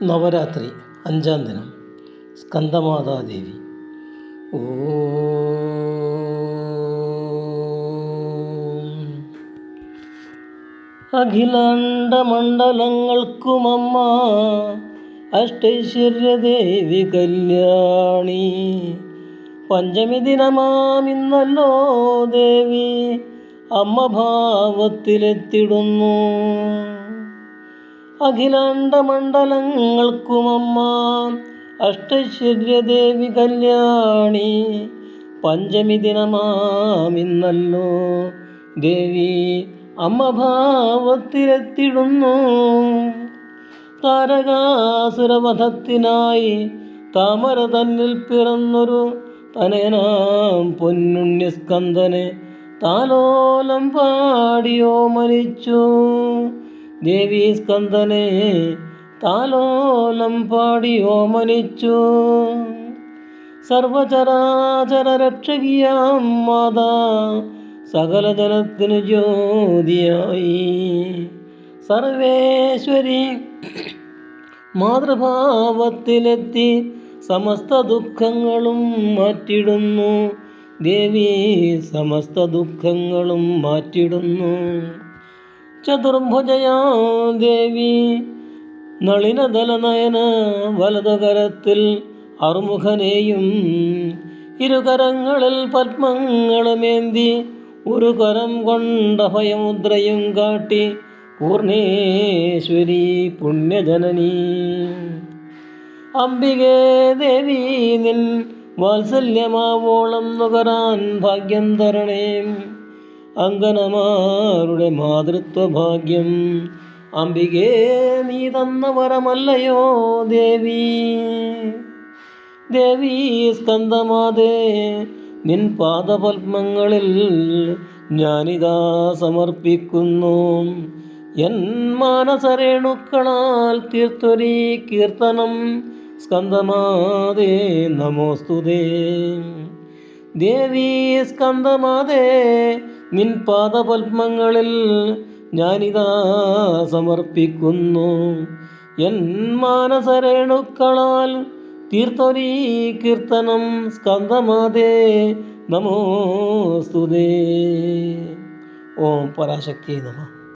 നവരാത്രി 5-ാം ദിനം. സ്കന്ദമാതാദേവി. അഖിലാണ്ടമണ്ഡലങ്ങൾക്കുമമ്മ അഷ്ടൈശ്വര്യദേവി കല്യാണി. പഞ്ചമി ദിനമാമിന്നല്ലോ ദേവി അമ്മ ഭാവത്തിലെത്തിടുന്നു. അഖിലാണ്ടമണ്ഡലങ്ങൾക്കുമമ്മ അഷ്ടൈശ്വര്യദേവി കല്യാണി. പഞ്ചമി ദിനമാമിന്നല്ലോ ദേവി അമ്മ ഭാവത്തിലെത്തിടുന്നു. താരകാസുരവധത്തിനായി താമര തന്നിൽ പിറന്നൊരു തനയനാം പൊന്നുണ്യസ്കന്ദനെ താലോലം പാടിയോ മരിച്ചു. ദേവി സ്കന്ദനെ താലോലം പാടിയോ മരിച്ചു. സർവചരാചര രക്ഷകിയാം മാതാ സകല ജലത്തിനു ജ്യോതിയായി. സർവേശ്വരി മാതൃഭാവത്തിലെത്തി സമസ്ത ദുഃഖങ്ങളും മാറ്റിടുന്നു. ദേവി സമസ്ത ദുഃഖങ്ങളും മാറ്റിടുന്നു. ചതുർഭുജയാം ദേവി നളിനദലനയന വലതുകരത്തിൽ അറുമുഖനെയും ഇരുകരങ്ങളിൽ പത്മങ്ങളുമേന്തി ഒരു കരം കൊണ്ട ഭയമുദ്രയും കാട്ടി പൂർണേശ്വരി പുണ്യജനനി. അംബികേ ദേവി നിൻ വാത്സല്യമാവോളം നുകരാൻ ഭാഗ്യം തരണേ. അങ്കനമാരുടെ മാതൃത്വ ഭാഗ്യം അംബികേ നീ തന്ന വരമല്ലയോ ദേവി. ദേവി സ്കന്ദമാതേ നിൻ പാദപത്മങ്ങളിൽ ഞാനിതാ സമർപ്പിക്കുന്നു. എൻ മാനസരേണുക്കളാൽ തീർത്തൊരീ കീർത്തനം സ്കന്ദമാതേ നമോസ്തുതേ. ദേവി സ്കന്ദമാതേ നിൻ പാദപത്മങ്ങളിൽ ഞാനിതാ സമർപ്പിക്കുന്നു. എൻ മാനസരേണുക്കളാൽ തീർത്തൊരീ കീർത്തനം സ്കന്ദമാതേ നമോസ്തുതേ. ഓം പരാശക്തിയേ നമഃ.